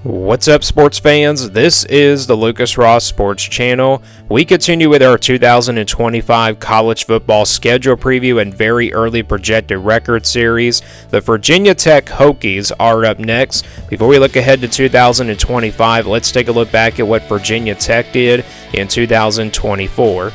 What's up, sports fans? This is the Lucas Ross Sports Channel. We continue with our 2025 college football schedule preview and very early projected record series. The Virginia Tech Hokies are up next. Before we look ahead to 2025, let's take a look back at what Virginia Tech did in 2024.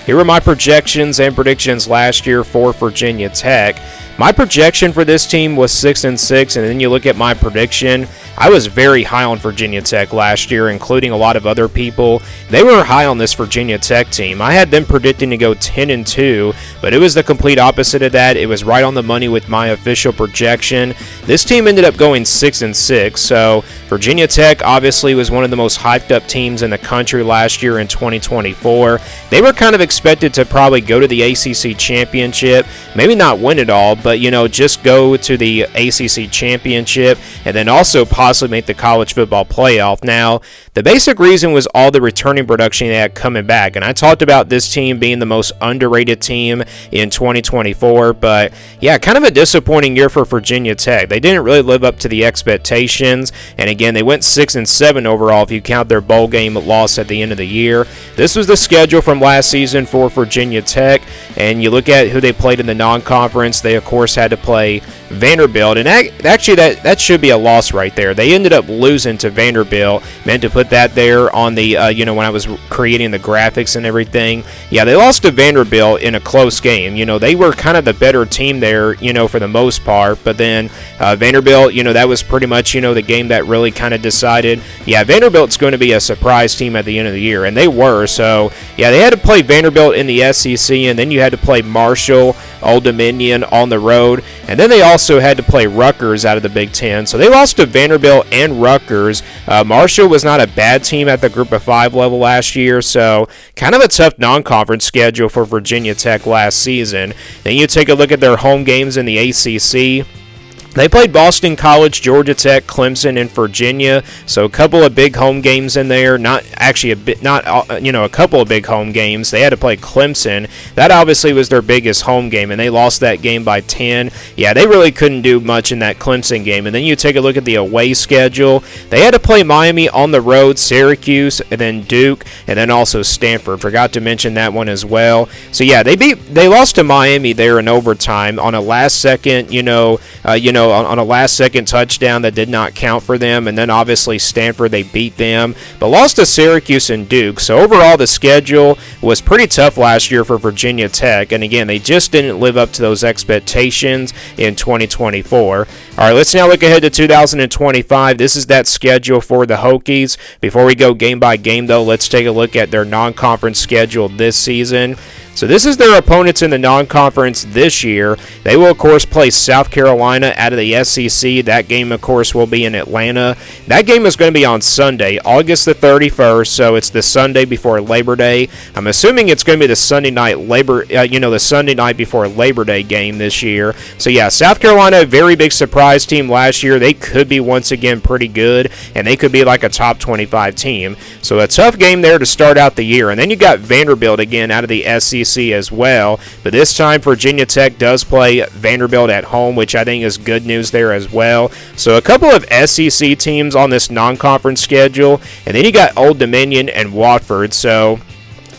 Here are my projections and predictions last year for Virginia Tech. My projection for this team was 6-6, and then you look at my prediction. I was very high on Virginia Tech last year, including a lot of other people. They were high on this Virginia Tech team. I had them predicting to go 10-2, but it was the complete opposite of that. It was right on the money with my official projection. This team ended up going 6-6, so Virginia Tech obviously was one of the most hyped up teams in the country last year in 2024. They were kind of expected to probably go to the ACC championship, maybe not win it all, but just go to the ACC championship and then also possibly make the college football playoff. Now, the basic reason was all the returning production they had coming back, and I talked about this team being the most underrated team in 2024, but yeah, kind of a disappointing year for Virginia Tech. They didn't really live up to the expectations, and again, they went 6-7 overall if you count their bowl game loss at the end of the year. This was the schedule from last season for Virginia Tech, and you look at who they played in the non-conference. They, of course, had to play Vanderbilt, and actually that should be a loss right there. They ended up losing to Vanderbilt. Meant to put that there on the when I was creating the graphics and everything. Yeah, they lost to Vanderbilt in a close game. They were kind of the better team there, for the most part, but then Vanderbilt, that was pretty much the game that really kind of decided, yeah, Vanderbilt's going to be a surprise team at the end of the year, and they were. So yeah, they had to play Vanderbilt in the SEC, and then you had to play Marshall, Old Dominion on the road, and then they also had to play Rutgers out of the Big Ten. So they lost to Vanderbilt and Rutgers. Marshall was not a bad team at the Group of 5 level last year, so kind of a tough non-conference schedule for Virginia Tech last season. Then you take a look at their home games in the ACC. They played Boston College, Georgia Tech, Clemson, and Virginia. So a couple of big home games in there. Not actually a couple of big home games. They had to play Clemson. That obviously was their biggest home game, and they lost that game by 10. Yeah, they really couldn't do much in that Clemson game. And then you take a look at the away schedule. They had to play Miami on the road, Syracuse, and then Duke, and then also Stanford. Forgot to mention that one as well. So yeah, they lost to Miami there in overtime on a last second, on a last-second touchdown that did not count for them, and then obviously Stanford, they beat them, but lost to Syracuse and Duke. So overall, the schedule was pretty tough last year for Virginia Tech, and again, they just didn't live up to those expectations in 2024. All right, let's now look ahead to 2025. This is that schedule for the Hokies. Before we go game by game, though, let's take a look at their non-conference schedule this season. So this is their opponents in the non-conference this year. They will, of course, play South Carolina out of the SEC. That game, of course, will be in Atlanta. That game is going to be on Sunday, August the 31st, so it's the Sunday before Labor Day. I'm assuming it's going to be the Sunday night the Sunday night before Labor Day game this year. So yeah, South Carolina, a very big surprise team last year. They could be once again pretty good, and they could be like a top 25 team. So a tough game there to start out the year. And then you got Vanderbilt again out of the SEC as well, but this time Virginia Tech does play Vanderbilt at home, which I think is good news there as well. So a couple of SEC teams on this non-conference schedule, and then you got Old Dominion and Watford. So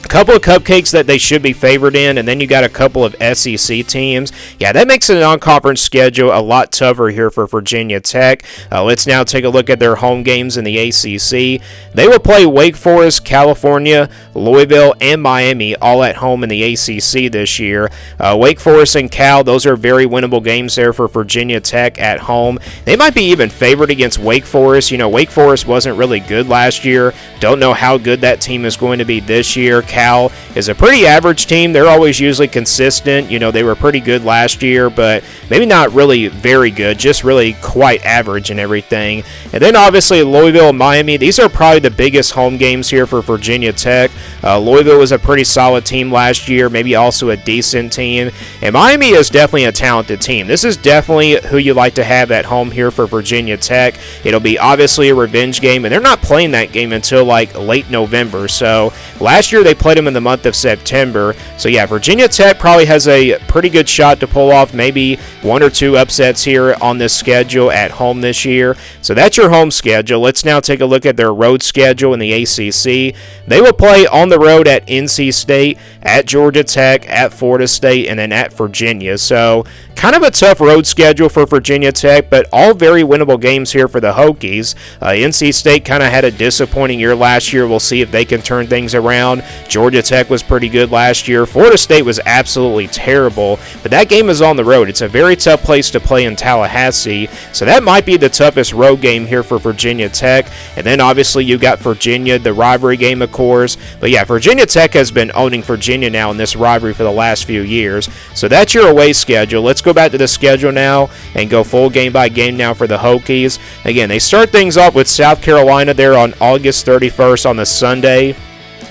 a couple of cupcakes that they should be favored in, and then you got a couple of SEC teams. Yeah, that makes the non-conference schedule a lot tougher here for Virginia Tech. Let's now take a look at their home games in the ACC. They will play Wake Forest, California, Louisville, and Miami all at home in the ACC this year. Wake Forest and Cal, those are very winnable games there for Virginia Tech at home. They might be even favored against Wake Forest. Wake Forest wasn't really good last year. Don't know how good that team is going to be this year. Cal is a pretty average team. They're always usually consistent. They were pretty good last year, but maybe not really very good, just really quite average and everything. And then obviously Louisville and Miami, these are probably the biggest home games here for Virginia Tech. Louisville was a pretty solid team last year, maybe also a decent team. And Miami is definitely a talented team. This is definitely who you like to have at home here for Virginia Tech. It'll be obviously a revenge game, and they're not playing that game until like late November. So last year they played played them in the month of September. So yeah, Virginia Tech probably has a pretty good shot to pull off maybe one or two upsets here on this schedule at home this year. So that's your home schedule. Let's now take a look at their road schedule in the ACC. They will play on the road at NC State, at Georgia Tech, at Florida State, and then at Virginia. So kind of a tough road schedule for Virginia Tech, but all very winnable games here for the Hokies. NC State kind of had a disappointing year last year. We'll see if they can turn things around. Georgia Tech was pretty good last year. Florida State was absolutely terrible, but that game is on the road. It's a very tough place to play in Tallahassee, so that might be the toughest road game here for Virginia Tech. And then obviously you got Virginia, the rivalry game, of course. But yeah, Virginia Tech has been owning Virginia now in this rivalry for the last few years. So that's your away schedule. Let's go back to the schedule now and go full game by game now for the Hokies. Again, they start things off with South Carolina there on August 31st on the Sunday.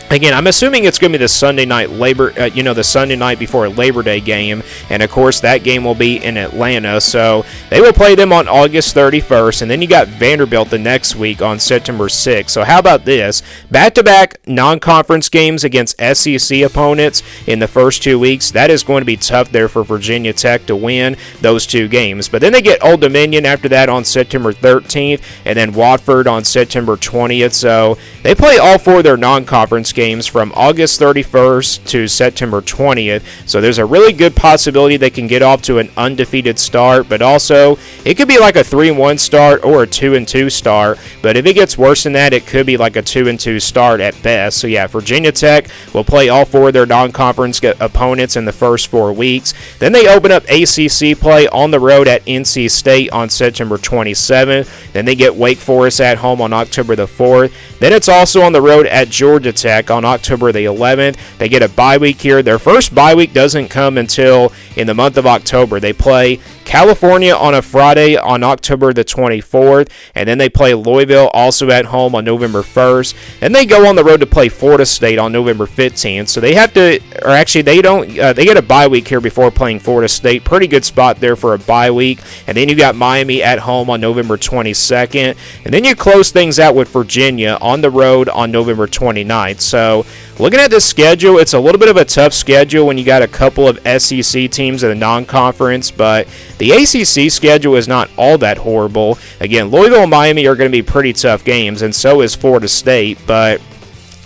Again, I'm assuming it's going to be the Sunday night the Sunday night before a Labor Day game, and of course that game will be in Atlanta, so they will play them on August 31st, and then you got Vanderbilt the next week on September 6th. So how about this? Back-to-back non-conference games against SEC opponents in the first 2 weeks. That is going to be tough there for Virginia Tech to win those two games. But then they get Old Dominion after that on September 13th, and then Watford on September 20th. So they play all four of their non-conference games from August 31st to September 20th, so there's a really good possibility they can get off to an undefeated start, but also it could be like a 3-1 start or a 2-2 start, but if it gets worse than that, it could be like a 2-2 start at best. So yeah, Virginia Tech will play all four of their non-conference opponents in the first 4 weeks. Then they open up ACC play on the road at NC State on September 27th. Then they get Wake Forest at home on October the 4th. Then it's also on the road at Georgia Tech on October the 11th. They get a bye week here. Their first bye week doesn't come until in the month of October. They play California on a Friday on October the 24th, and then they play Louisville also at home on November 1st. Then they go on the road to play Florida State on November 15th. So they have to, or actually they don't, they get a bye week here before playing Florida State. Pretty good spot there for a bye week. And then you got Miami at home on November 22nd. And then you close things out with Virginia on the road on November 29th. So looking at this schedule, it's a little bit of a tough schedule when you got a couple of SEC teams in the non-conference, but the ACC schedule is not all that horrible. Again, Louisville and Miami are going to be pretty tough games, and so is Florida State, but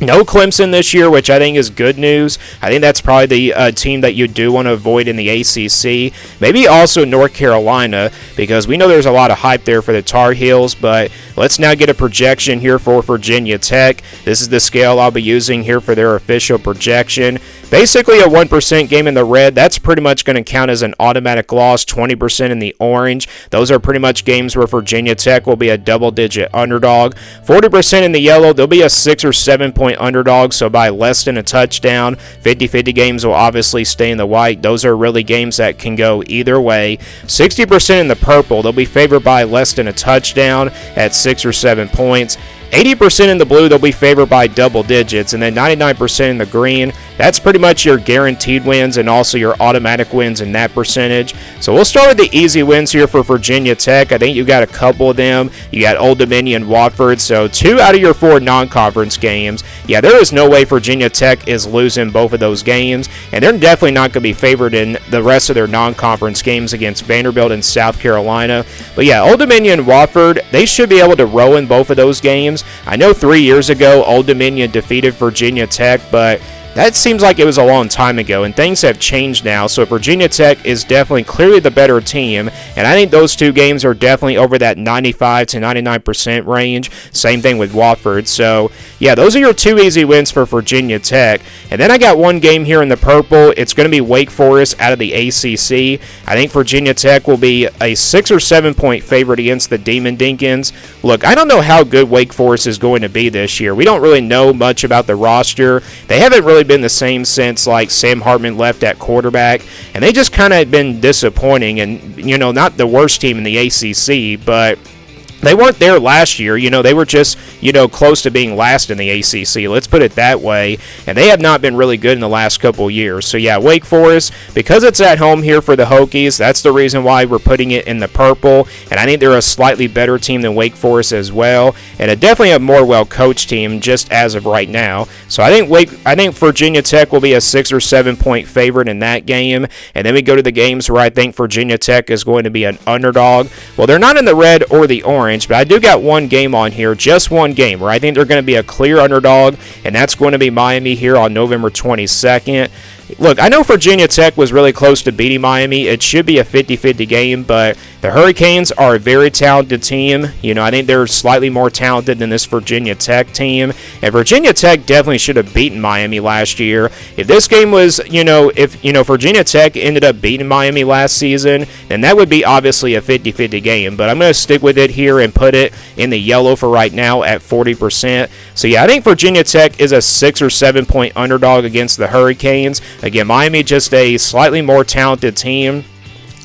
no Clemson this year, which I think is good news. I think that's probably the team that you do want to avoid in the ACC. Maybe also North Carolina, because we know there's a lot of hype there for the Tar Heels, but let's now get a projection here for Virginia Tech. This is the scale I'll be using here for their official projection. Basically a 1% game in the red, that's pretty much going to count as an automatic loss. 20% in the orange, those are pretty much games where Virginia Tech will be a double-digit underdog. 40% in the yellow, they'll be a 6 or 7 point underdog, so by less than a touchdown. 50-50 games will obviously stay in the white. Those are really games that can go either way. 60% in the purple, they'll be favored by less than a touchdown at 6 or 7 points. 80% in the blue, they'll be favored by double digits, and then 99% in the green, that's pretty much your guaranteed wins and also your automatic wins in that percentage. So we'll start with the easy wins here for Virginia Tech. I think you got a couple of them. You got Old Dominion, Watford, so 2 out of your 4 non-conference games. Yeah, there is no way Virginia Tech is losing both of those games, and they're definitely not going to be favored in the rest of their non-conference games against Vanderbilt and South Carolina. But yeah, Old Dominion, Watford, they should be able to roll in both of those games. I know 3 years ago Old Dominion defeated Virginia Tech, but that seems like it was a long time ago, and things have changed now, so Virginia Tech is definitely clearly the better team, and I think those 2 games are definitely over that 95 to 99% range. Same thing with Watford. So yeah, those are your 2 easy wins for Virginia Tech. And then I got one game here in the purple. It's going to be Wake Forest out of the ACC. I think Virginia Tech will be a 6 or 7 point favorite against the Demon Deacons. Look, I don't know how good Wake Forest is going to be this year. We don't really know much about the roster. They haven't really been the same since like Sam Hartman left at quarterback, and they just kind of been disappointing, and you know, not the worst team in the ACC, but they weren't there last year. They were just, close to being last in the ACC. Let's put it that way. And they have not been really good in the last couple years. So, yeah, Wake Forest, because it's at home here for the Hokies, that's the reason why we're putting it in the purple. And I think they're a slightly better team than Wake Forest as well. And definitely a more well-coached team just as of right now. So, I think Virginia Tech will be a 6 or 7 point favorite in that game. And then we go to the games where I think Virginia Tech is going to be an underdog. Well, they're not in the red or the orange, but I do got one game on here, just one game, where I think they're going to be a clear underdog, and that's going to be Miami here on November 22nd. Look, I know Virginia Tech was really close to beating Miami. It should be a 50-50 game, but the Hurricanes are a very talented team. I think they're slightly more talented than this Virginia Tech team, and Virginia Tech definitely should have beaten Miami last year. If this game was, if Virginia Tech ended up beating Miami last season, then that would be obviously a 50-50 game, but I'm going to stick with it here and put it in the yellow for right now at 40%. So, yeah, I think Virginia Tech is a 6 or 7 point underdog against the Hurricanes. Again, Miami just a slightly more talented team.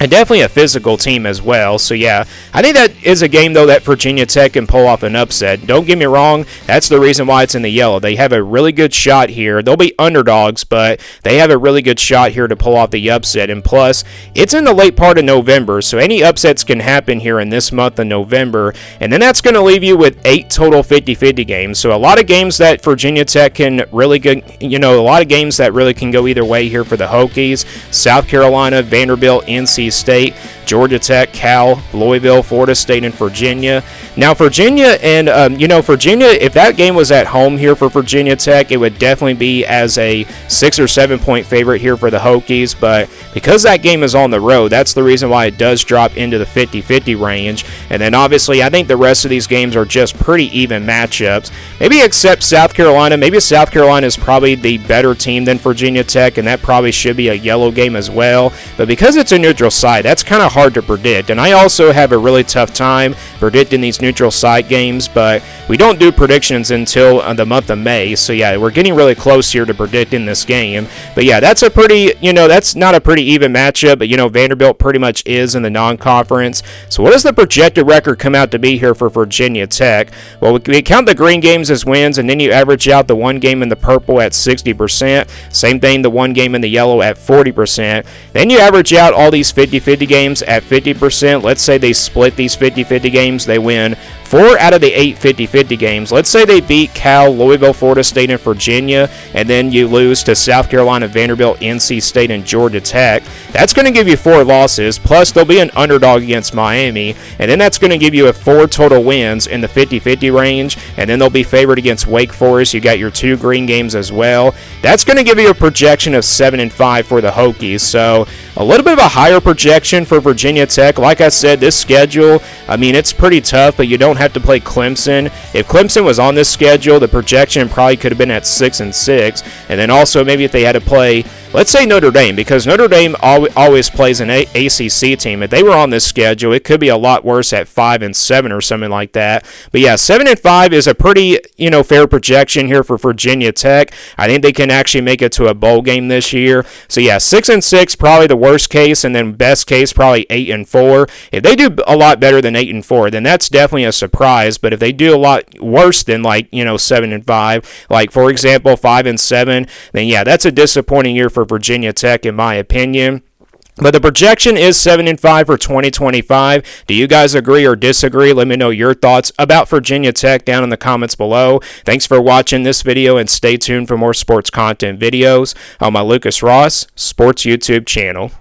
And definitely a physical team as well. So, yeah, I think that is a game, though, that Virginia Tech can pull off an upset. Don't get me wrong. That's the reason why it's in the yellow. They have a really good shot here. They'll be underdogs, but they have a really good shot here to pull off the upset. And plus, it's in the late part of November, so any upsets can happen here in this month of November. And then that's going to leave you with 8 total 50-50 games. So, a lot of games that Virginia Tech can really get, a lot of games that really can go either way here for the Hokies. South Carolina, Vanderbilt, NC State, Georgia Tech, Cal, Louisville, Florida State, and Virginia. Now, Virginia and, Virginia, if that game was at home here for Virginia Tech, it would definitely be as a 6 or 7 point favorite here for the Hokies. But because that game is on the road, that's the reason why it does drop into the 50-50 range. And then, obviously, I think the rest of these games are just pretty even matchups. Maybe except South Carolina. Maybe South Carolina is probably the better team than Virginia Tech, and that probably should be a yellow game as well. But because it's a neutral site, that's kind of hard to predict, and I also have a really tough time predicting these neutral site games, but we don't do predictions until the month of May, so yeah, we're getting really close here to predicting this game. But yeah, that's a pretty, that's not a pretty even matchup, but Vanderbilt pretty much is in the non-conference. So what does the projected record come out to be here for Virginia Tech? Well, we count the green games as wins, and then you average out the one game in the purple at 60%, same thing, the one game in the yellow at 40%, then you average out all these 50-50 games at 50%. Let's say they split these 50-50 games. They win 4 out of the 8 50-50 games. Let's say they beat Cal, Louisville, Florida State, and Virginia, and then you lose to South Carolina, Vanderbilt, NC State, and Georgia Tech. That's going to give you 4 losses, plus they'll be an underdog against Miami, and then that's going to give you 4 total wins in the 50-50 range, and then they'll be favored against Wake Forest. You got your 2 green games as well. That's going to give you a projection of 7-5 for the Hokies, so a little bit of a higher projection for Virginia Tech. Like I said, this schedule, it's pretty tough, but you don't have to play Clemson. If Clemson was on this schedule, the projection probably could have been at 6-6, and then also maybe if they had to play, let's say Notre Dame, because Notre Dame always plays an ACC team. If they were on this schedule, it could be a lot worse at 5-7 or something like that. But yeah, 7-5 is a pretty, fair projection here for Virginia Tech. I think they can actually make it to a bowl game this year. So yeah, 6-6 probably the worst case, and then best case probably 8-4. If they do a lot better than 8-4, then that's definitely a surprise. But if they do a lot worse than 7-5, like for example 5-7, then yeah, that's a disappointing year for Virginia Tech in my opinion. But the projection is 7-5 for 2025. Do you guys agree or disagree? Let me know your thoughts about Virginia Tech down in the comments below. Thanks for watching this video, and stay tuned for more sports content videos on my Lucas Ross Sports YouTube channel.